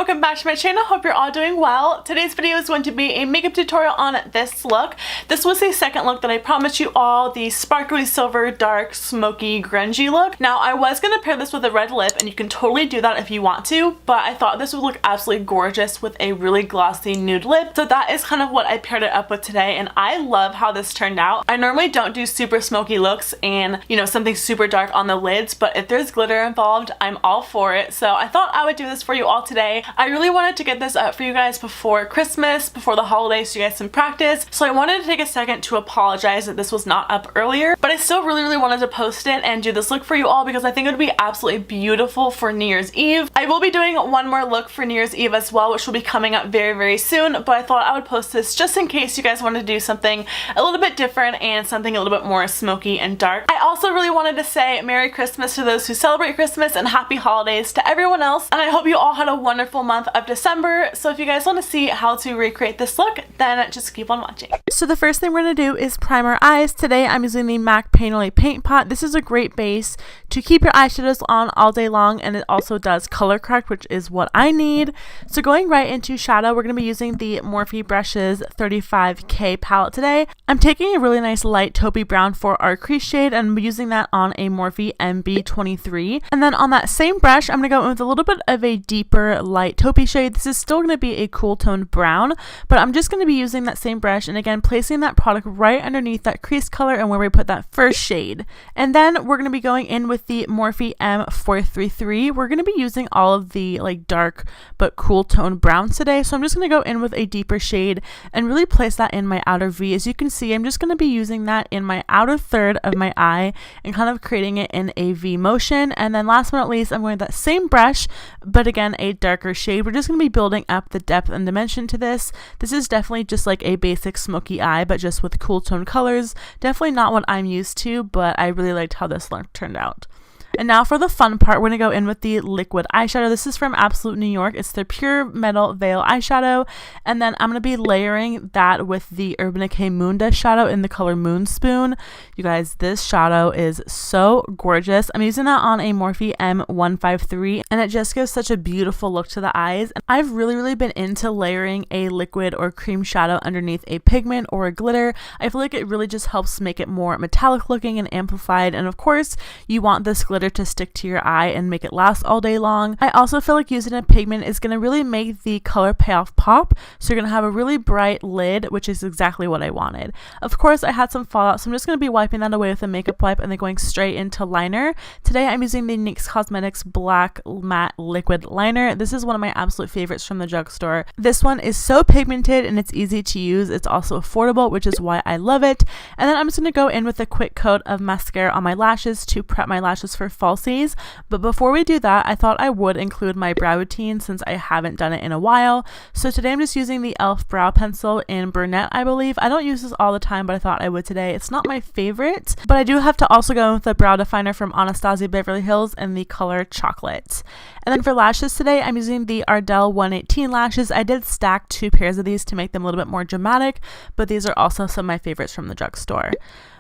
welcome back to my channel. Hope you're all doing well. Today's video is going to be a makeup tutorial on this look. This was the second look that I promised you all, the sparkly silver, dark, smoky, grungy look. Now I was going to pair this with a red lip, and you can totally do that if you want to, but I thought this would look absolutely gorgeous with a really glossy nude lip. So that is kind of what I paired it up with today, and I love how this turned out. I normally don't do super smoky looks and, you know, something super dark on the lids, but if there's glitter involved, I'm all for it. So I thought I would do this for you all today. I really wanted to get this up for you guys before Christmas, before the holidays, so you guys can practice. So I wanted to take a second to apologize that this was not up earlier, but I still really wanted to post it and do this look for you all because I think it would be absolutely beautiful for New Year's Eve. I will be doing one more look for New Year's Eve as well, which will be coming up very soon, but I thought I would post this just in case you guys wanted to do something a little bit different and something a little bit more smoky and dark. I also really wanted to say Merry Christmas to those who celebrate Christmas and Happy Holidays to everyone else, and I hope you all had a wonderful month of December. So if you guys want to see how to recreate this look, then just keep on watching. So the first thing we're going to do is prime our eyes. Today I'm using the MAC Painterly Paint Pot. This is a great base to keep your eyeshadows on all day long, and it also does color correct, which is what I need. So going right into shadow, we're going to be using the Morphe Brushes 35K palette today. I'm taking a really nice light taupey brown for our crease shade, and I'm using that on a Morphe MB23. And then on that same brush, I'm going to go in with a little bit of a deeper light taupey shade. This is still going to be a cool toned brown, but I'm just going to be using that same brush and again placing that product right underneath that crease color and where we put that first shade. And then we're going to be going in with the Morphe M433. We're going to be using all of the like dark but cool toned browns today, so I'm just going to go in with a deeper shade and really place that in my outer V. As you can see, I'm just going to be using that in my outer third of my eye and kind of creating it in a V motion. And then last but not least, I'm going with that same brush, but again a darker shade. We're just going to be building up the depth and dimension to this. This is definitely just like a basic smoky eye, but just with cool tone colors. Definitely not what I'm used to, but I really liked how this look turned out. And now for the fun part, we're going to go in with the liquid eyeshadow. This is from Absolute New York. It's their Pure Metal Veil eyeshadow. And then I'm going to be layering that with the Urban Decay Moon Dust shadow in the color Moonspoon. You guys, this shadow is so gorgeous. I'm using that on a Morphe M153, and it just gives such a beautiful look to the eyes. And I've really been into layering a liquid or cream shadow underneath a pigment or a glitter. I feel like it really just helps make it more metallic looking and amplified. And of course, you want this glitter to stick to your eye and make it last all day long. I also feel like using a pigment is going to really make the color payoff pop, so you're going to have a really bright lid, which is exactly what I wanted. Of course, I had some fallout, so I'm just going to be wiping that away with a makeup wipe and then going straight into liner. Today I'm using the NYX Cosmetics Black Matte Liquid Liner. This is one of my absolute favorites from the drugstore. This one is so pigmented and it's easy to use. It's also affordable, which is why I love it. And then I'm just going to go in with a quick coat of mascara on my lashes to prep my lashes for falsies. But before we do that, I thought I would include my brow routine since I haven't done it in a while. So today I'm just using the e.l.f. brow pencil in brunette, I believe. I don't use this all the time, but I thought I would today. It's not my favorite, but I do have to also go with the brow definer from Anastasia Beverly Hills in the color Chocolate. And then for lashes today, I'm using the Ardell 118 lashes. I did stack 2 pairs of these to make them a little bit more dramatic, but these are also some of my favorites from the drugstore.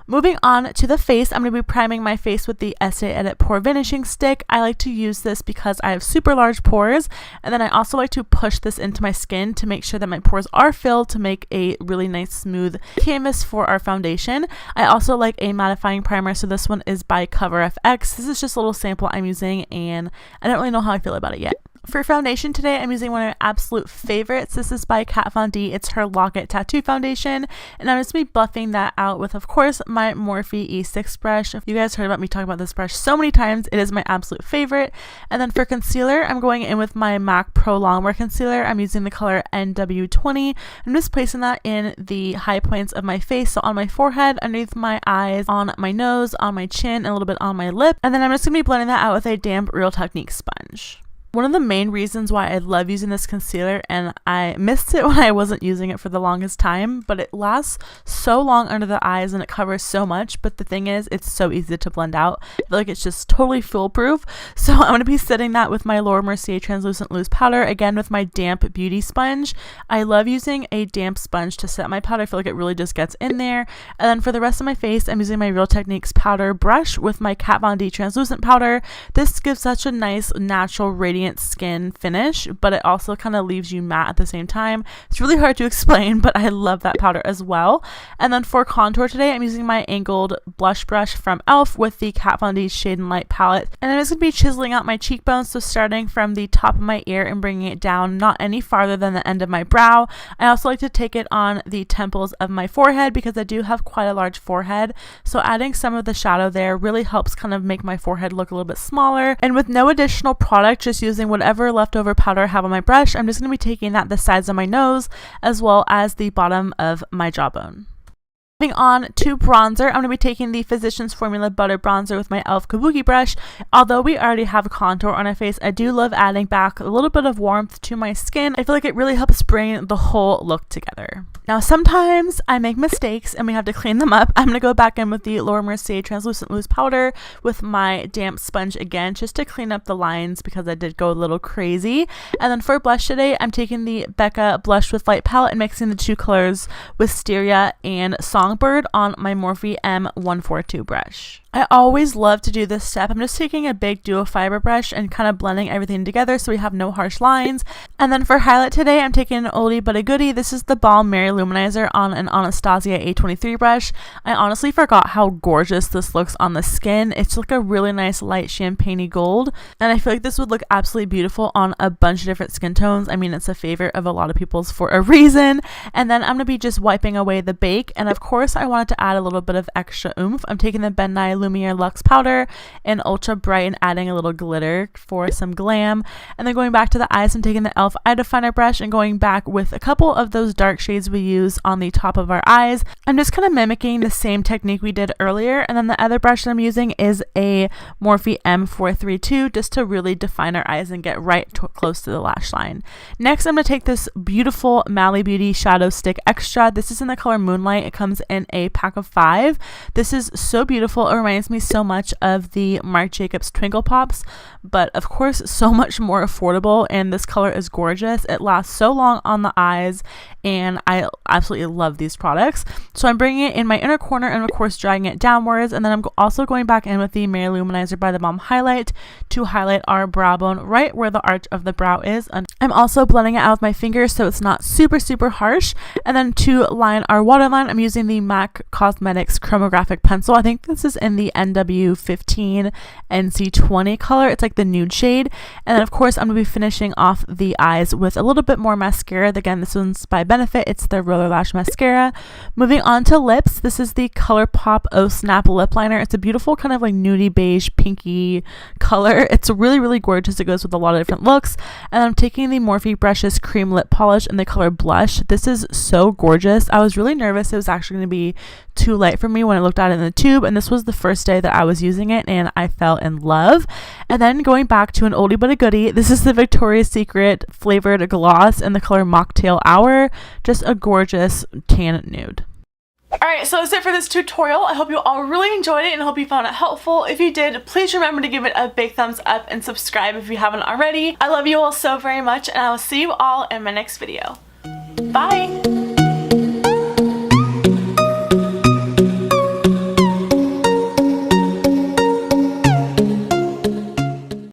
Moving on to the face, I'm going to be priming my face with the Estee Edit Pore Finishing Stick. I like to use this because I have super large pores, and then I also like to push this into my skin to make sure that my pores are filled to make a really nice smooth canvas for our foundation. I also like a mattifying primer, so this one is by Cover FX. This is just a little sample I'm using, and I don't really know how I feel about it yet. For foundation today, I'm using one of my absolute favorites. This is by Kat Von D. It's her Lock It Tattoo Foundation, and I'm just going to be buffing that out with, of course, my Morphe E6 brush. You guys heard about me talking about this brush so many times. It is my absolute favorite. And then for concealer, I'm going in with my MAC Pro Longwear Concealer. I'm using the color NW20. I'm just placing that in the high points of my face, so on my forehead, underneath my eyes, on my nose, on my chin, and a little bit on my lip. And then I'm just going to be blending that out with a damp Real Technique sponge. One of the main reasons why I love using this concealer, and I missed it when I wasn't using it for the longest time, but it lasts so long under the eyes and it covers so much, but the thing is, it's so easy to blend out. I feel like it's just totally foolproof. So I'm going to be setting that with my Laura Mercier Translucent Loose Powder, again with my damp beauty sponge. I love using a damp sponge to set my powder. I feel like it really just gets in there. And then for the rest of my face, I'm using my Real Techniques powder brush with my Kat Von D translucent powder. This gives such a nice natural radiant radiant skin finish, but it also kind of leaves you matte at the same time. It's really hard to explain, but I love that powder as well. And then for contour today, I'm using my angled blush brush from e.l.f. with the Kat Von D Shade and Light palette. And I'm just going to be chiseling out my cheekbones, so starting from the top of my ear and bringing it down not any farther than the end of my brow. I also like to take it on the temples of my forehead because I do have quite a large forehead, so adding some of the shadow there really helps kind of make my forehead look a little bit smaller. And with no additional product, just using whatever leftover powder I have on my brush, I'm just going to be taking that the sides of my nose as well as the bottom of my jawbone. Moving on to bronzer, I'm going to be taking the Physicians Formula Butter Bronzer with my e.l.f. Kabuki brush. Although we already have contour on our face, I do love adding back a little bit of warmth to my skin. I feel like it really helps bring the whole look together. Now, sometimes I make mistakes and we have to clean them up. I'm going to go back in with the Laura Mercier Translucent Loose Powder with my damp sponge again, just to clean up the lines because I did go a little crazy. And then for blush today, I'm taking the Becca Blush with Light palette and mixing the two colors Wisteria and Songbird on my Morphe M142 brush. I always love to do this step. I'm just taking a big duo fiber brush and kind of blending everything together so we have no harsh lines. And then for highlight today, I'm taking an oldie but a goodie. This is the Balm Mary Luminizer on an Anastasia A23 brush. I honestly forgot how gorgeous this looks on the skin. It's like a really nice light champagne-y gold, and I feel like this would look absolutely beautiful on a bunch of different skin tones. I mean, it's a favorite of a lot of people's for a reason. And then I'm going to be just wiping away the bake, and of course I wanted to add a little bit of extra oomph. I'm taking the Ben Nye Lumiere Luxe powder in Ultra Bright and adding a little glitter for some glam. And then going back to the eyes, I'm taking the e.l.f. Eye Definer brush and going back with a couple of those dark shades we use on the top of our eyes. I'm just kind of mimicking the same technique we did earlier. And then the other brush that I'm using is a Morphe M432 just to really define our eyes and get right close to the lash line. Next, I'm going to take this beautiful Mally Beauty Shadow Stick Extra. This is in the color Moonlight. It comes in a pack of 5. This is so beautiful. It reminds me so much of the Marc Jacobs Twinkle Pops, but of course so much more affordable, and this color is gorgeous. It lasts so long on the eyes and I absolutely love these products. So I'm bringing it in my inner corner and of course dragging it downwards, and then I'm also going back in with the Mary Luminizer by the Balm highlight to highlight our brow bone right where the arch of the brow is. And I'm also blending it out with my fingers so it's not super harsh. And then to line our waterline, I'm using the MAC Cosmetics Chromographic Pencil. I think this is in the NW15 NC20 color. It's like the nude shade. And then of course I'm going to be finishing off the eyes with a little bit more mascara. Again, this one's by Benefit. It's the Roller Lash Mascara. Moving on to lips, this is the ColourPop Oh Snap Lip Liner. It's a beautiful kind of like nudie beige pinky color. It's really gorgeous. It goes with a lot of different looks. And I'm taking the Morphe Brushes Cream Lip Polish in the color Blush. This is so gorgeous. I was really nervous it was actually going to be too light for me when I looked at it in the tube, and this was the first day that I was using it and I fell in love. And then going back to an oldie but a goodie, this is the Victoria's Secret flavored gloss in the color Mocktail Hour. Just a gorgeous tan nude. Alright, so that's it for this tutorial. I hope you all really enjoyed it and I hope you found it helpful. If you did, please remember to give it a big thumbs up and subscribe if you haven't already. I love you all so very much, and I will see you all in my next video. Bye!